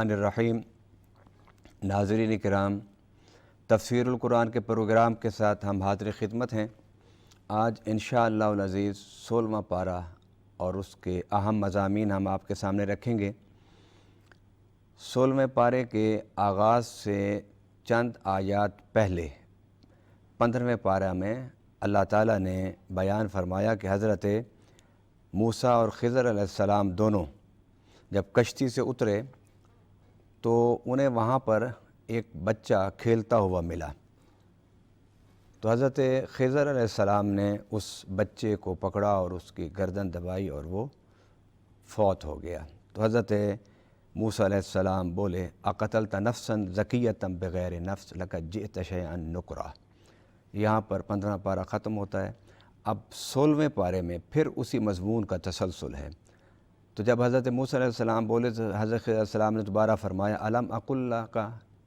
الرحیم ناظرین کرام، تفسیر القرآن کے پروگرام کے ساتھ ہم حاضر خدمت ہیں۔ آج انشاءاللہ العزیز 16واں پارہ اور اس کے اہم مضامین ہم آپ کے سامنے رکھیں گے۔ 16ویں پارے کے آغاز سے چند آیات پہلے 15ویں پارہ میں اللہ تعالیٰ نے بیان فرمایا کہ حضرت موسیٰ اور خضر علیہ السلام دونوں جب کشتی سے اترے تو انہیں وہاں پر ایک بچہ کھیلتا ہوا ملا، تو حضرت خضر علیہ السلام نے اس بچے کو پکڑا اور اس کی گردن دبائی اور وہ فوت ہو گیا۔ تو حضرت موسیٰ علیہ السلام بولے اقتلت نفسا زکیۃ بغیر نفس لقد جئت شیئا نکرا۔ یہاں پر 15واں پارہ ختم ہوتا ہے۔ اب 16ویں پارے میں پھر اسی مضمون کا تسلسل ہے۔ تو جب حضرت موسیٰ علیہ السلام بولے تو حضرت خضر علیہ السلام نے دوبارہ فرمایا الم اقل لک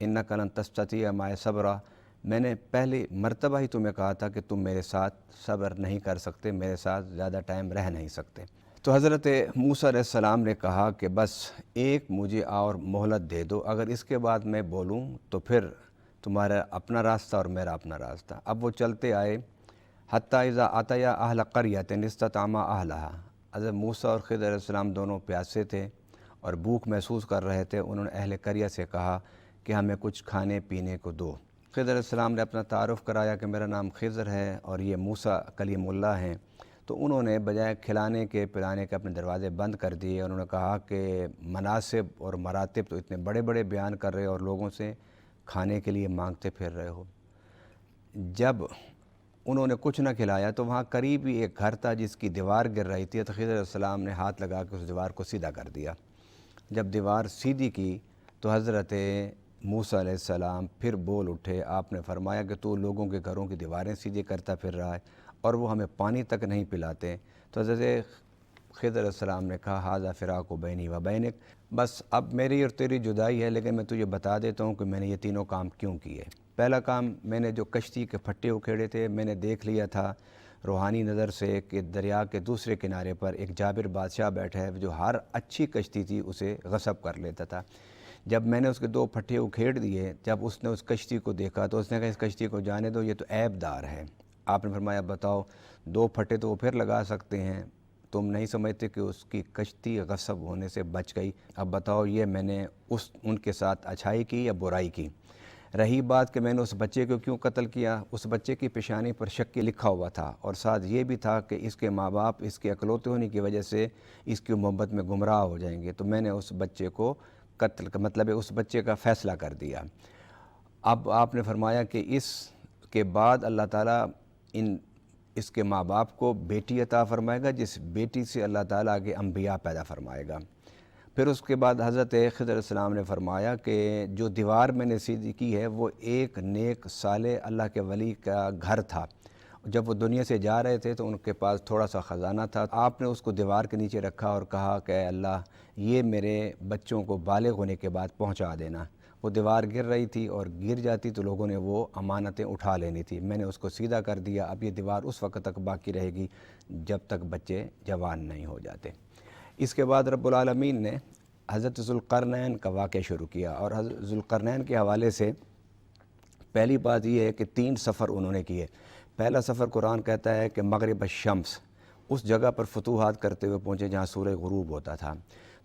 انک لن تستطیع معی صبرا، میں نے پہلی مرتبہ ہی تمہیں کہا تھا کہ تم میرے ساتھ صبر نہیں کر سکتے، میرے ساتھ زیادہ ٹائم رہ نہیں سکتے۔ تو حضرت موسیٰ علیہ السلام نے کہا کہ بس ایک مجھے اور مہلت دے دو، اگر اس کے بعد میں بولوں تو پھر تمہارا اپنا راستہ اور میرا اپنا راستہ۔ اب وہ چلتے آئے حتیٰ اذا اتیا اہل قریۃ استطعما اہلہا۔ حضرت موسیٰ اور خضر علیہ السلام دونوں پیاسے تھے اور بھوک محسوس کر رہے تھے۔ انہوں نے اہل قریہ سے کہا کہ ہمیں کچھ کھانے پینے کو دو۔ خضر علیہ السلام نے اپنا تعارف کرایا کہ میرا نام خضر ہے اور یہ موسیٰ کلیم اللہ ہیں۔ تو انہوں نے بجائے کھلانے کے پلانے کے اپنے دروازے بند کر دیے۔ انہوں نے کہا کہ مناسب اور مراتب تو اتنے بڑے بڑے بیان کر رہے اور لوگوں سے کھانے کے لیے مانگتے پھر رہے ہو۔ جب انہوں نے کچھ نہ کھلایا تو وہاں قریب ہی ایک گھر تھا جس کی دیوار گر رہی تھی، تو خضر علیہ السلام نے ہاتھ لگا کے اس دیوار کو سیدھا کر دیا۔ جب دیوار سیدھی کی تو حضرت موسیٰ علیہ السلام پھر بول اٹھے۔ آپ نے فرمایا کہ تو لوگوں کے گھروں کی دیواریں سیدھی کرتا پھر رہا ہے اور وہ ہمیں پانی تک نہیں پلاتے۔ تو حضرت خضر علیہ السلام نے کہا ھذا فراق بینی و بینک، بس اب میری اور تیری جدائی ہے، لیکن میں تجھے بتا دیتا ہوں کہ میں نے یہ تینوں کام کیوں کیے۔ پہلا کام، میں نے جو کشتی کے پھٹے اکھیڑے تھے، میں نے دیکھ لیا تھا روحانی نظر سے کہ دریا کے دوسرے کنارے پر ایک جابر بادشاہ بیٹھا ہے جو ہر اچھی کشتی تھی اسے غصب کر لیتا تھا۔ جب میں نے اس کے 2 پھٹے اکھیڑ دیے، جب اس نے اس کشتی کو دیکھا تو اس نے کہا اس کشتی کو جانے دو، یہ تو عیب دار ہے۔ آپ نے فرمایا بتاؤ 2 پھٹے تو وہ پھر لگا سکتے ہیں، تم نہیں سمجھتے کہ اس کی کشتی غصب ہونے سے بچ گئی؟ اب بتاؤ یہ میں نے ان کے ساتھ اچھائی کی یا برائی کی؟ رہی بات کہ میں نے اس بچے کو کیوں قتل کیا، اس بچے کی پیشانی پر شکی لکھا ہوا تھا اور ساتھ یہ بھی تھا کہ اس کے ماں باپ اس کے اکلوتے ہونے کی وجہ سے اس کی محبت میں گمراہ ہو جائیں گے، تو میں نے اس بچے کو قتل کا مطلب ہے اس بچے کا فیصلہ کر دیا۔ اب آپ نے فرمایا کہ اس کے بعد اللہ تعالیٰ اس کے ماں باپ کو بیٹی عطا فرمائے گا، جس بیٹی سے اللہ تعالیٰ آگے انبیاء پیدا فرمائے گا۔ پھر اس کے بعد حضرت خضر علیہ السلام نے فرمایا کہ جو دیوار میں نے سیدھی کی ہے وہ ایک نیک صالح اللہ کے ولی کا گھر تھا۔ جب وہ دنیا سے جا رہے تھے تو ان کے پاس تھوڑا سا خزانہ تھا، آپ نے اس کو دیوار کے نیچے رکھا اور کہا کہ اے اللہ یہ میرے بچوں کو بالغ ہونے کے بعد پہنچا دینا۔ وہ دیوار گر رہی تھی اور گر جاتی تو لوگوں نے وہ امانتیں اٹھا لینی تھی، میں نے اس کو سیدھا کر دیا۔ اب یہ دیوار اس وقت تک باقی رہے گی جب تک بچے جوان نہیں ہو جاتے۔ اس کے بعد رب العالمین نے حضرت ذوالقرنین کا واقعہ شروع کیا، اور حضرت ذوالقرنین کے حوالے سے پہلی بات یہ ہے کہ 3 سفر انہوں نے کیے۔ پہلا سفر قرآن کہتا ہے کہ مغرب الشمس، اس جگہ پر فتوحات کرتے ہوئے پہنچے جہاں سورج غروب ہوتا تھا۔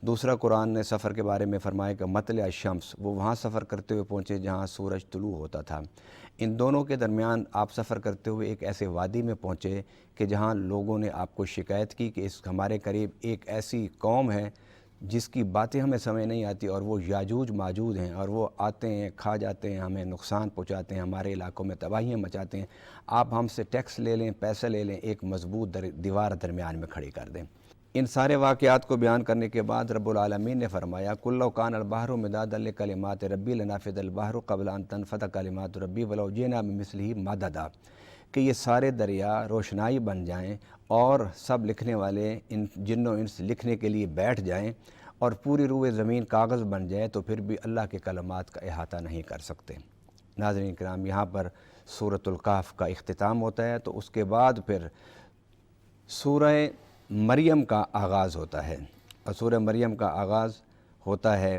دوسرا قرآن نے سفر کے بارے میں فرمایا کہ مطلع الشمس، وہ وہاں سفر کرتے ہوئے پہنچے جہاں سورج طلوع ہوتا تھا۔ ان دونوں کے درمیان آپ سفر کرتے ہوئے ایک ایسے وادی میں پہنچے کہ جہاں لوگوں نے آپ کو شکایت کی کہ ہمارے قریب ایک ایسی قوم ہے جس کی باتیں ہمیں سمجھ نہیں آتی اور وہ یاجوج ماجوج ہیں اور وہ آتے ہیں کھا جاتے ہیں، ہمیں نقصان پہنچاتے ہیں، ہمارے علاقوں میں تباہیاں مچاتے ہیں، آپ ہم سے ٹیکس لے لیں، پیسہ لے لیں، ایک مضبوط دیوار درمیان میں کھڑی کر دیں۔ ان سارے واقعات کو بیان کرنے کے بعد رب العالمین نے فرمایا کل لو کان البحر مدادا لکلمات ربی لنفد البحر قبل ان تنفد کلمات ربی ولو جئنا بمثلہ مددا، کہ یہ سارے دریا روشنائی بن جائیں اور سب لکھنے والے ان جن و انس لکھنے کے لیے بیٹھ جائیں اور پوری روئے زمین کاغذ بن جائے تو پھر بھی اللہ کے کلمات کا احاطہ نہیں کر سکتے۔ ناظرین کرام، یہاں پر سورۃ الکہف کا اختتام ہوتا ہے، تو اس کے بعد پھر سورہ مریم کا آغاز ہوتا ہے، اور سورہ مریم کا آغاز ہوتا ہے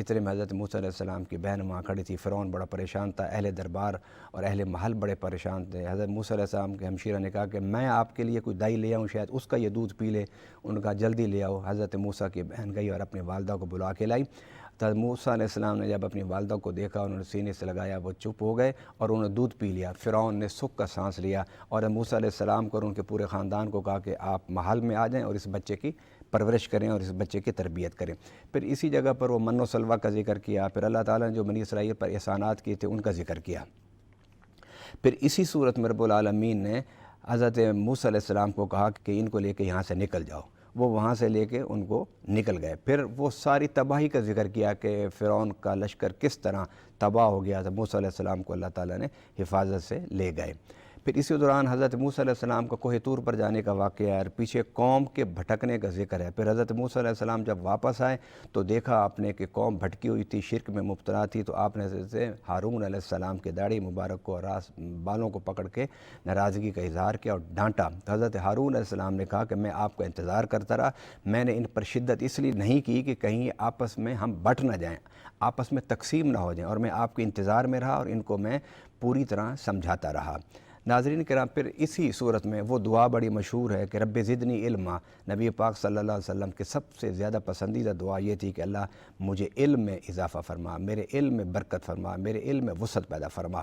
اتنے میں حضرت موسیٰ علیہ السلام کی بہن وہاں کھڑی تھی، فرعون بڑا پریشان تھا، اہل دربار اور اہل محل بڑے پریشان تھے۔ حضرت موسیٰ علیہ السلام کے ہمشیرہ نے کہا کہ میں آپ کے لیے کوئی دہی لے آؤں، شاید اس کا یہ دودھ پی لے۔ ان کا جلدی لے آؤ۔ حضرت موسیٰ کی بہن گئی اور اپنی والدہ کو بلا کے لائی۔ حضرت موسیٰ علیہ السلام نے جب اپنی والدہ کو دیکھا، انہوں نے سینے سے لگایا، وہ چپ ہو گئے اور انہوں نے دودھ پی لیا۔ فرعون نے سکھ کا سانس لیا اور موسیٰ علیہ السلام کو اور ان کے پورے خاندان کو کہا کہ آپ محل میں آ جائیں اور اس بچے کی پرورش کریں اور اس بچے کی تربیت کریں۔ پھر اسی جگہ پر وہ من و سلوہ کا ذکر کیا، پھر اللہ تعالیٰ نے جو بنی اسرائیل پر احسانات کیے تھے ان کا ذکر کیا۔ پھر اسی صورت میں رب العالمین نے حضرت موسیٰ علیہ السلام کو کہا کہ ان کو لے کے یہاں سے نکل جاؤ۔ وہ وہاں سے لے کے ان کو نکل گئے۔ پھر وہ ساری تباہی کا ذکر کیا کہ فرعون کا لشکر کس طرح تباہ ہو گیا تھا، موسیٰ علیہ السلام کو اللہ تعالیٰ نے حفاظت سے لے گئے۔ پھر اسی دوران حضرت موسیٰ علیہ السلام کا کوہ طور پر جانے کا واقعہ ہے اور پیچھے قوم کے بھٹکنے کا ذکر ہے۔ پھر حضرت موسیٰ علیہ السلام جب واپس آئے تو دیکھا آپ نے کہ قوم بھٹکی ہوئی تھی، شرک میں مبتلا تھی، تو آپ نے حضرت ہارون علیہ السلام کے داڑھی مبارک کو اور بالوں کو پکڑ کے ناراضگی کا اظہار کیا اور ڈانٹا۔ تو حضرت ہارون علیہ السلام نے کہا کہ میں آپ کا انتظار کرتا رہا، میں نے ان پر شدت اس لیے نہیں کی کہ کہیں آپس میں ہم بٹ نہ جائیں، آپس میں تقسیم نہ ہو جائیں، اور میں آپ کے انتظار میں رہا اور ان کو میں پوری طرح سمجھاتا رہا۔ ناظرین کرام، پھر اسی صورت میں وہ دعا بڑی مشہور ہے کہ رب زدنی علما۔ نبی پاک صلی اللہ علیہ وسلم کے سب سے زیادہ پسندیدہ دعا یہ تھی کہ اللہ مجھے علم میں اضافہ فرما، میرے علم میں برکت فرما، میرے علم میں وسعت پیدا فرما۔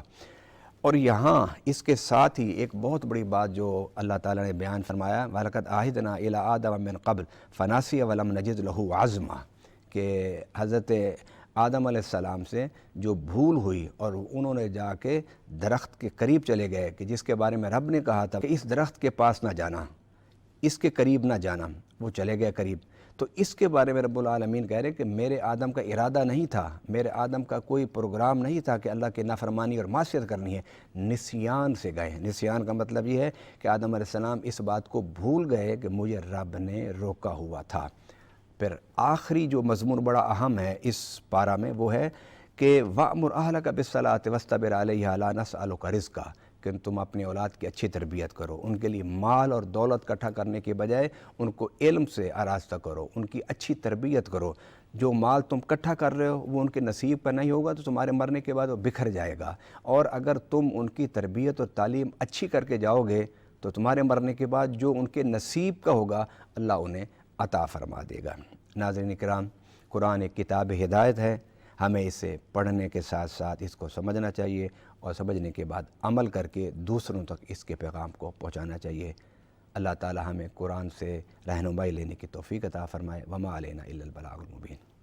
اور یہاں اس کے ساتھ ہی ایک بہت بڑی بات جو اللہ تعالیٰ نے بیان فرمایا، وَلَقَدْ عَهِدْنَا إِلَىٰ آدَمَ مِن قَبْلُ فَنَسِيَ وَلَمْ نَجِدْ لَهُ عَزْمًا، کہ حضرت آدم علیہ السلام سے جو بھول ہوئی اور انہوں نے جا کے درخت کے قریب چلے گئے کہ جس کے بارے میں رب نے کہا تھا کہ اس درخت کے پاس نہ جانا، اس کے قریب نہ جانا، وہ چلے گئے قریب۔ تو اس کے بارے میں رب العالمین کہہ رہے ہیں کہ میرے آدم کا ارادہ نہیں تھا، میرے آدم کا کوئی پروگرام نہیں تھا کہ اللہ کی نافرمانی اور معصیت کرنی ہے، نسیان سے گئے۔ نسیان کا مطلب یہ ہے کہ آدم علیہ السلام اس بات کو بھول گئے کہ مجھے رب نے روکا ہوا تھا۔ پھر آخری جو مضمون بڑا اہم ہے اس پارہ میں وہ ہے کہ وَأْمُرْ أَهْلَكَ بِالصَّلَاةِ وَاسْتَبِرْ عَلَيْهَا لَا نَسْأَلُكَ رِزْقًا، کہ تم اپنی اولاد کی اچھی تربیت کرو، ان کے لیے مال اور دولت اکٹھا کرنے کے بجائے ان کو علم سے آراستہ کرو، ان کی اچھی تربیت کرو۔ جو مال تم اکٹھا کر رہے ہو وہ ان کے نصیب کا نہیں ہوگا تو تمہارے مرنے کے بعد وہ بکھر جائے گا، اور اگر تم ان کی تربیت اور تعلیم اچھی کر کے جاؤ گے تو تمہارے مرنے کے بعد جو ان کے نصیب کا ہوگا اللہ انہیں عطا فرما دے گا۔ ناظرین کرام، قرآن ایک کتاب ہدایت ہے، ہمیں اسے پڑھنے کے ساتھ ساتھ اس کو سمجھنا چاہیے اور سمجھنے کے بعد عمل کر کے دوسروں تک اس کے پیغام کو پہنچانا چاہیے۔ اللہ تعالی ہمیں قرآن سے رہنمائی لینے کی توفیق عطا فرمائے۔ وما علینا الا البلاغ المبین۔